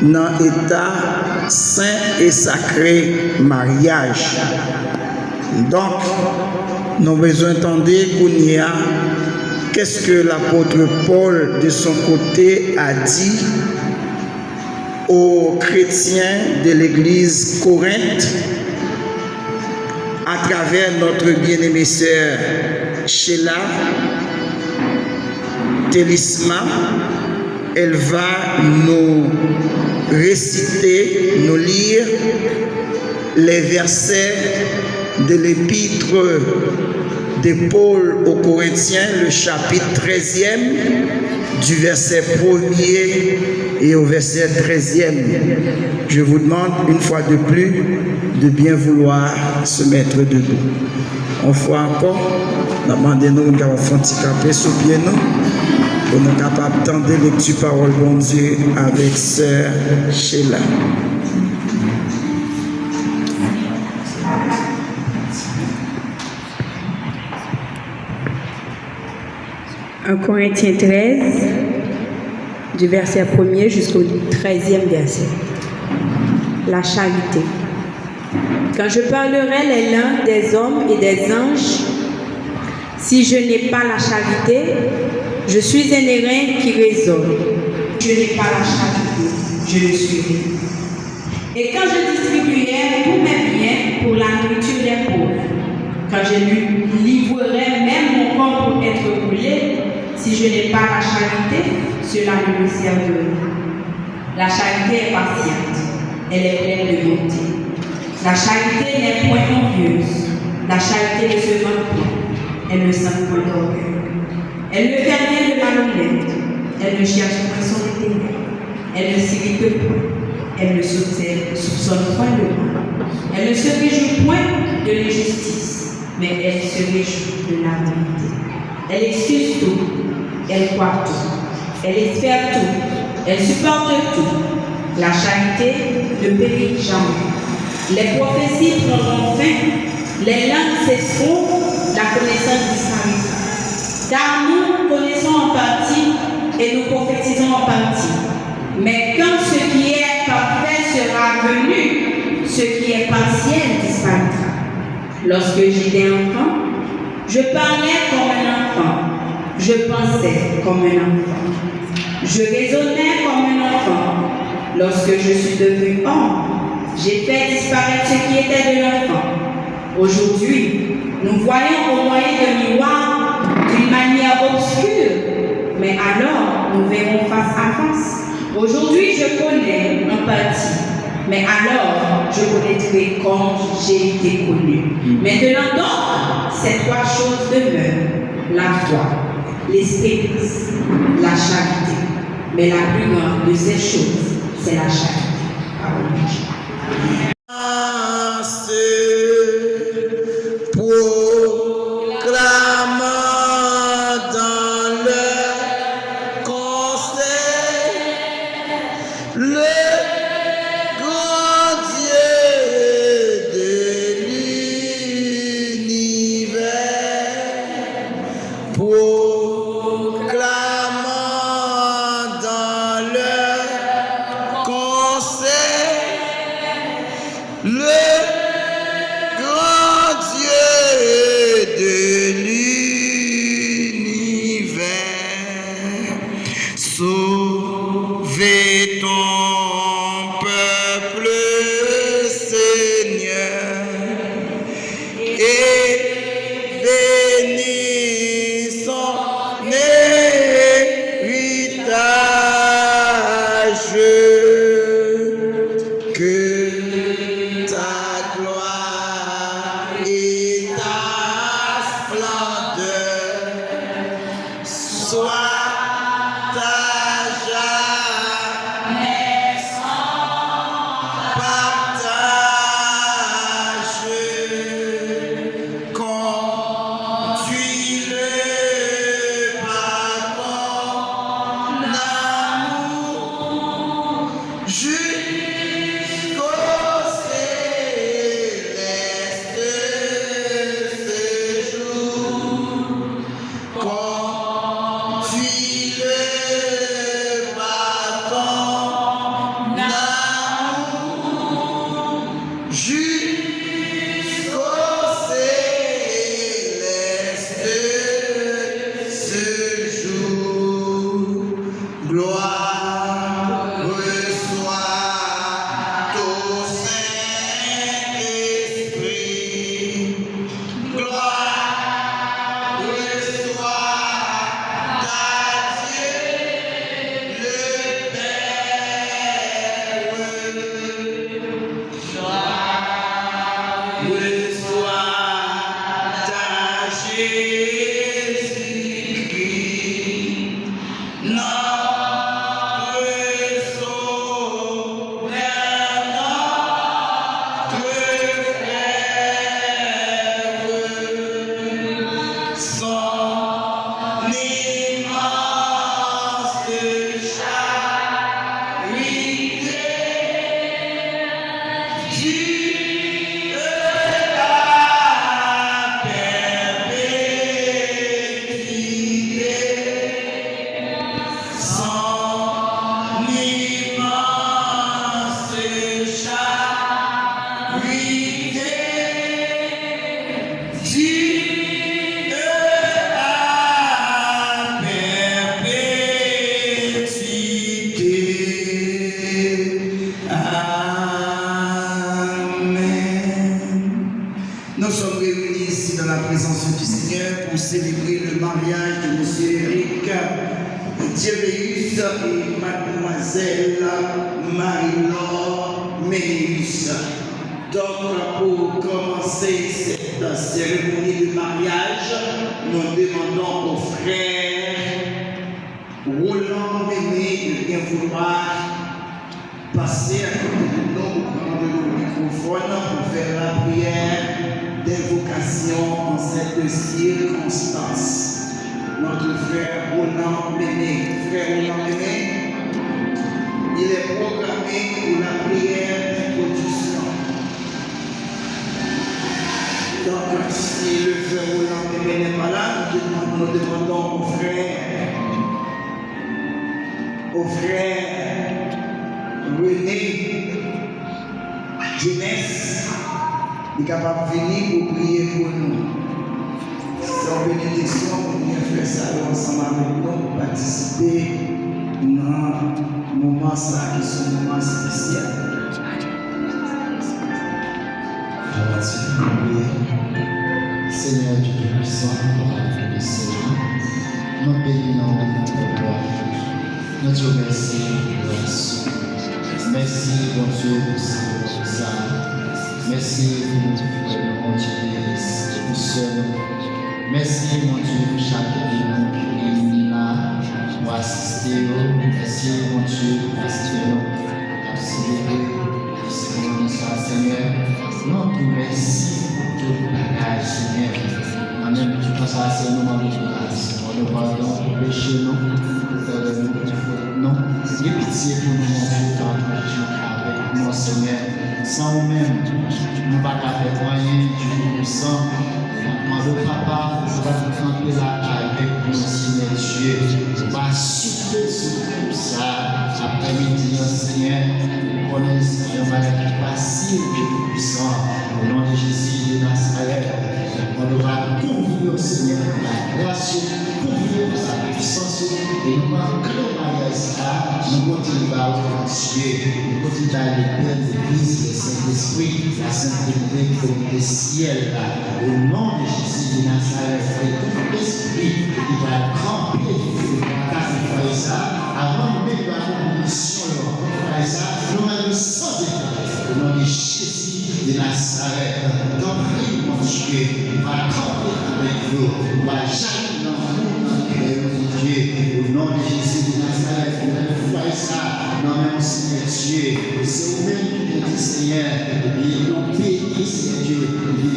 dans l'état saint et sacré mariage. Donc, nous avons besoin d'entendre qu'on y a qu'est-ce que l'apôtre Paul de son côté a dit aux chrétiens de l'église Corinthe à travers notre bien-aimée sœur Sheila Télisma. Elle va nous réciter, nous lire les versets de l'épître de Paul aux Corinthiens, le chapitre 13e, du verset 1er et au verset 13e. Je vous demande une fois de plus de bien vouloir se mettre debout. On fois encore, demandez-nous de faire un petit capé sous pied nous, pour nous capables d'entendre les lectures paroles de bon Dieu avec sœur Sheila. 1 Corinthiens 13, du verset 1er jusqu'au 13e verset. La charité. Quand je parlerai les langues des hommes et des anges, si je n'ai pas la charité, je suis un airain qui résonne. Je n'ai pas la charité, je le suis rien. Et quand je distribuerai tous mes biens pour la nourriture des pauvres, quand je livrerai même mon corps pour être brûlé, si je n'ai pas la charité, cela ne me sert de rien. La charité est patiente, elle est pleine de bonté. La charité n'est point envieuse, la charité ne se vante point, elle ne sent point d'orgueil. Elle ne fait rien de malhonnête, elle ne cherche point son intérêt, elle ne s'irrite point, elle ne soupçonne point le mal, elle ne se réjouit point de l'injustice, mais elle se réjouit de la vérité. Elle excuse tout, elle croit tout, elle espère tout, elle supporte tout. La charité ne périt jamais. Les prophéties prendront fin, les langues cesseront, la connaissance disparaîtra. Car nous connaissons en partie et nous prophétisons en partie. Mais quand ce qui est parfait sera venu, ce qui est partiel disparaîtra. Lorsque j'étais enfant, je parlais comme un enfant, je pensais comme un enfant, je raisonnais comme un enfant. Lorsque je suis devenu homme, j'ai fait disparaître ce qui était de l'enfant. Aujourd'hui, nous voyons au moyen de miroirs d'une manière obscure, mais alors nous verrons face à face. Aujourd'hui, je connais en partie, mais alors je connaîtrai comme j'ai été connu. Maintenant donc, ces trois choses demeurent: la foi, l'espérance, la charité. Mais la plus grande de ces choses, c'est la charité. Nous sommes réunis ici dans la présence du Seigneur pour célébrer le mariage de M. Eric Dieveus et Mademoiselle Marie-Laure Méus. Donc, pour commencer cette cérémonie de mariage, nous demandons au frère Roland Mémé de bien vouloir passer à côté de nous pour prendre le microphone pour faire la prière d'invocation en cette circonstance. Notre frère Roland Mémé. Frère Roland Mémé, il est programmé pour la prière d'introduction. Donc, si le frère Roland Mémé n'est pas là, nous demandons au frère René Jeunesse, il est capable de venir pour prier pour nous. Sans bénédiction, on vient faire ça ensemble avec nous pour participer dans ce moment qui sont un moment spécial. Seigneur Dieu Tout-Puissant, nous bénissons notre gloire. Nous te remercions pour grâce. Merci, bon Dieu, pour ça. Merci pour notre frère, mon Dieu, pour seul. Merci, mon Dieu, pour chacun de nous qui est là pour assister. Merci, mon Dieu, pour assister nous, pour célébrer. Seigneur, nous te remercions pour tout le bagage, Seigneur. Amen. Tu passes à ce moment de grâce. On nous pardon pour pécher nous, pour faire de nous, pour non. Aie pitié pour nous, mon Dieu, quand nous marchons avec nous, Seigneur. Sans nous-mêmes, nous ne pouvons pas faire moyen du Tout-Puissant. Mon Papa, nous allons camper là avec nous, Seigneur Dieu. On va souffler sur tout ça. Après-midi, Seigneur, nous connaissons un malade facile du Tout-Puissant. Au nom de Jésus de Nazareth, on devra couvrir, Seigneur, la grâce, couvrir la puissance, et nous manquons le mariage. Nous continuons à continuer, nous continuons à l'église, l'église, le Saint-Esprit, la Sainte Trinité, le ciel. Au nom de Jésus de Nazareth, et tout l'esprit qui va camper, ça, avant même la mission, nous allons sans effort. Au nom de Jésus de Nazareth, donc, mon Dieu, va camper avec nous, va jamais dans le monde, Dieu, au nom de Jésus de Nazareth, nous allons faire ça, non, mon Seigneur Dieu, c'est vous-même qui nous dit, Seigneur, et nous bénis, Seigneur Dieu,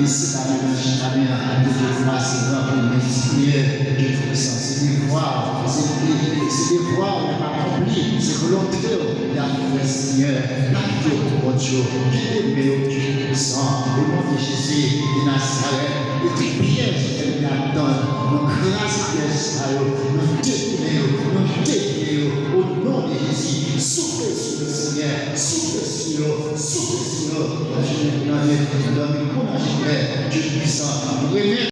et c'est la même jamais à nous de voir, Seigneur, pour nous exprimer, c'est des voix, on n'a pas accompli, c'est volontaire, d'amour, Seigneur, Dieu, mon Dieu, qui est meilleur Dieu puissant, au nom de Jésus de Nazareth, et qui piège qu'elle nous donne, nous grâce à eux, nous détruisons, au nom de Jésus, souffle sur le Seigneur, souffle sur eux, je donne pour la Dieu puissant,